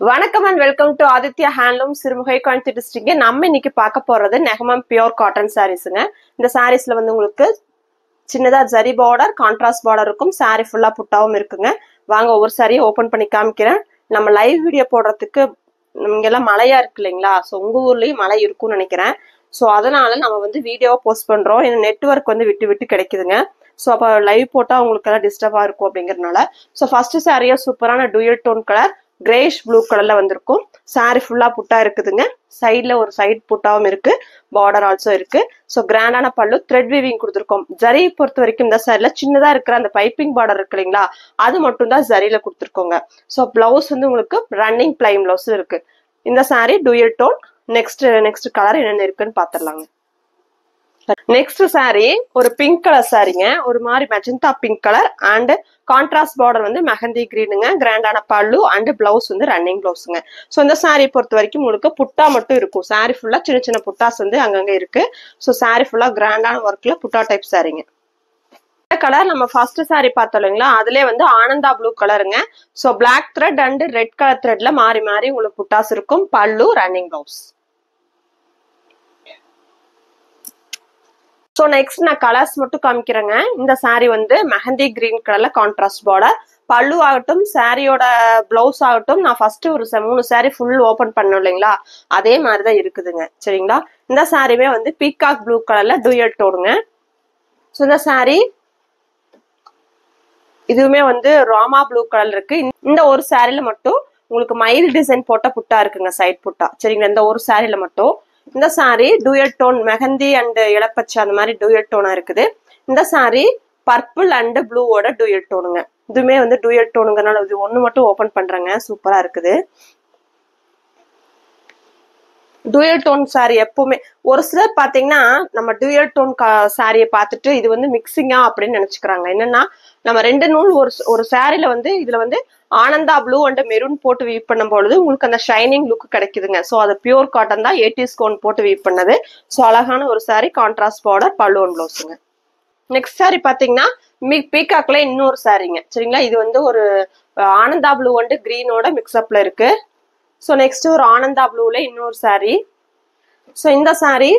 வணக்கம் and welcome to Aditya handloom Sirumugai Coimbatore district. நம்ம இன்னைக்கு பார்க்க போறது நெகமம் பியூர் காட்டன் சாரீஸுங்க. இந்த சாரீஸ்ல வந்து உங்களுக்கு சின்னதா ஜரி பார்டர், கான்ட்ராஸ்ட் பார்டர் இருக்கும். சாரீ ஃபுல்லா புட்டாவும் இருக்குங்க. வாங்க ஒவ்வொரு சாரியை ஓபன் பண்ணி காமிக்கிறேன். நம்ம லைவ் வீடியோ போடுறதுக்கு இங்கெல்லாம் மழையா இருக்கு இல்லைங்களா? ஸோ உங்க ஊர்லயும் மழை இருக்கும்னு நினைக்கிறேன். ஸோ அதனால நம்ம வந்து வீடியோவை போஸ்ட் பண்றோம். ஏன்னா நெட்ஒர்க் வந்து விட்டு விட்டு கிடைக்குதுங்க. ஸோ அப்போ லைவ் போட்டா உங்களுக்கு எல்லாம் டிஸ்டர்பா இருக்கும் அப்படிங்கறதுனால. ஸோ ஃபர்ஸ்ட் சாரியா சூப்பரான dual tone colour greyish blue கலர்ல வந்திருக்கும். சாரி ஃபுல்லா புட்டா இருக்குதுங்க. சைட்ல ஒரு சைட் புட்டாவும் இருக்கு, பார்டர் ஆல்சோ இருக்கு. ஸோ கிராண்டான பல்லு, த்ரெட் வீவிங் கொடுத்துருக்கோம். ஜரி பொறுத்த வரைக்கும் இந்த சாரில சின்னதா இருக்கிற அந்த பைப்பிங் பார்டர் இருக்கு இல்லைங்களா, அது மட்டும் தான் ஜரியில கொடுத்துருக்கோங்க. ஸோ பிளவுஸ் வந்து உங்களுக்கு ரன்னிங் பிளைன் பிளவுஸ் இருக்கு. இந்த sari dual tone. Next colour என்னென்ன இருக்குன்னு பாத்துடலாங்க. நெக்ஸ்ட் சாரி ஒரு பிங்க் கலர் சாரிங்க. ஒரு மாதிரி magenta pink colour and contrast border வந்து மெஹந்தி கிரீனுங்க. கிராண்டான பல்லு அண்ட் பிளவுஸ் வந்து ரன்னிங் பிளவுஸுங்க. ஸோ இந்த சாரி பொறுத்த வரைக்கும் உங்களுக்கு புட்டா மட்டும் இருக்கும். சாரி ஃபுல்லா சின்ன சின்ன புட்டாஸ் வந்து அங்கங்க இருக்கு. ஸோ சாரி ஃபுல்லா கிராண்டான ஒர்க்ல புட்டா டைப் சாரிங்க. கலர் நம்ம ஃபர்ஸ்ட் சாரி பார்த்தோம் இல்லைங்களா, அதுலேயே வந்து ஆனந்தா ப்ளூ கலருங்க. So black thread and red colour த்ரெட்ல மாறி மாறி உங்களுக்கு புட்டாஸ் இருக்கும். Pallu running blouse. So next நான் கலர்ஸ் மட்டும் காமிக்கிறேங்க. இந்த சாரி வந்து மெஹந்தி கிரீன் கலர்ல கான்ட்ராஸ்ட் பார்டர். பல்லு ஆகட்டும், சாரியோட பிளவுஸ் ஆகட்டும், நான் ஃபர்ஸ்ட் ஒரு 3 சாரி ஃபுல் ஓபன் பண்ணோம் இல்லைங்களா, அதே மாதிரிதான் இருக்குதுங்க. சரிங்களா? இந்த சாரியுமே வந்து பீகாக் ப்ளூ கலர்ல டூயல் டோனுங்க. ஸோ இந்த சாரி இதுவுமே வந்து ராமா ப்ளூ கலர் இருக்கு. இந்த ஒரு சாரில மட்டும் உங்களுக்கு மயில் டிசைன் போட்ட புட்டா இருக்குங்க, சைட் புட்டா. சரிங்களா? இந்த ஒரு சாரில மட்டும். இந்த sari dual tone mehndi and இளப்பச்சை அந்த மாதிரி டூயல் டோனா இருக்குது. இந்த சாரி பர்பிள் அண்ட் ப்ளூவோட டூயல் டோனுங்க. இதுவுமே வந்து டூயல் டோனுங்கனால இது ஒண்ணு மட்டும் ஓபன் பண்றேங்க. சூப்பரா இருக்குது. டூயல் டோன் சாரி எப்பவுமே ஒரு சிலர் பாத்தீங்கன்னா நம்ம டூயல் டோன் சாரியை பார்த்துட்டு இது வந்து மிக்சிங்கா அப்படின்னு நினைச்சுக்கிறாங்க. என்னன்னா நம்ம 2 நூல் ஒரு சாரில வந்து இதுல வந்து ஆனந்தா ப்ளூ அண்ட் மெரூன் போட்டு வீவ் பண்ணும் பொழுது உங்களுக்கு அந்த ஷைனிங் லுக் கிடைக்குதுங்க. ஸோ அது பியூர் காட்டன் தான், 80s கோன் போட்டு வீவ் பண்ணது. ஸோ அழகான ஒரு sari, contrast border, pallu and பிளவுஸுங்க. நெக்ஸ்ட் சாரி பாத்தீங்கன்னா பீகாக்ல இன்னொரு சாரிங்க. சரிங்களா? இது வந்து ஒரு ஆனந்தா ப்ளூ அண்ட் கிரீனோட மிக்ஸ்அப்ல இருக்கு. ஸோ நெக்ஸ்ட் ஒரு ஆனந்தா ப்ளூல இன்னொரு சாரி. ஸோ இந்த சாரி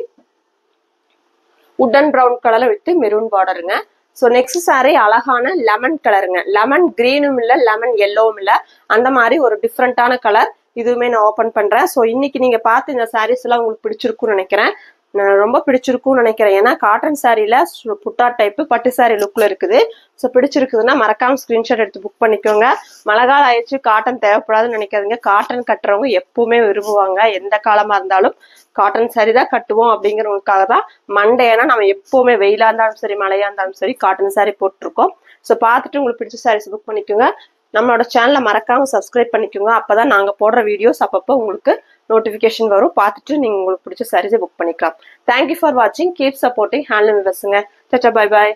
உட்டன் ப்ரௌன் கலர்ல விட்டு மெரூன் பார்டருங்க. ஸோ நெக்ஸ்ட் சாரி அழகான லெமன் கலருங்க. லெமன் கிரீனும் இல்ல, லெமன் எல்லோவும் இல்ல, அந்த மாதிரி ஒரு டிஃப்ரெண்டான கலர். இதுவுமே நான் ஓபன் பண்றேன். ஸோ இன்னைக்கு நீங்க பார்த்து இந்த சாரீஸ் எல்லாம் உங்களுக்கு பிடிச்சிருக்கும்னு நினைக்கிறேன். நான் ரொம்ப பிடிச்சிருக்கும்னு நினைக்கிறேன். ஏன்னா காட்டன் சாரில புட்டா டைப் பட்டு சாரி லுக்ல இருக்குது. ஸோ பிடிச்சிருக்குதுன்னா மறக்காம ஸ்கிரீன்ஷாட் எடுத்து புக் பண்ணிக்கோங்க. மழை காலம் ஆயிடுச்சு, காட்டன் தேவைப்படாதுன்னு நினைக்காதீங்க. காட்டன் கட்டுறவங்க எப்பவுமே விரும்புவாங்க. எந்த காலமா இருந்தாலும் காட்டன் சாரி தான் கட்டுவோம் அப்படிங்கிறவங்களுக்காக தான் மண்டே. ஏன்னா நம்ம எப்பவுமே வெயிலா இருந்தாலும் சரி, மழையா இருந்தாலும் சரி, காட்டன் சாரி போட்டிருக்கோம். ஸோ பார்த்துட்டு உங்களுக்கு பிடிச்ச சாரீஸ் புக் பண்ணிக்கோங்க. நம்மளோட சேனலை மறக்காம சப்ஸ்கிரைப் பண்ணிக்கோங்க. அப்பதான் நாங்க போடுற வீடியோஸ் அப்பப்போ உங்களுக்கு நோட்டிபிகேஷன் வரும். பார்த்துட்டு நீங்க உங்களுக்கு பிடிச்ச சாரீஸை புக் பண்ணிக்கலாம். தேங்க்யூ ஃபார் வாட்சிங். கீப் சப்போர்ட்டிங் ஹேண்ட்லூம் விவர்ஸுங்க. டாடா, பை பாய்.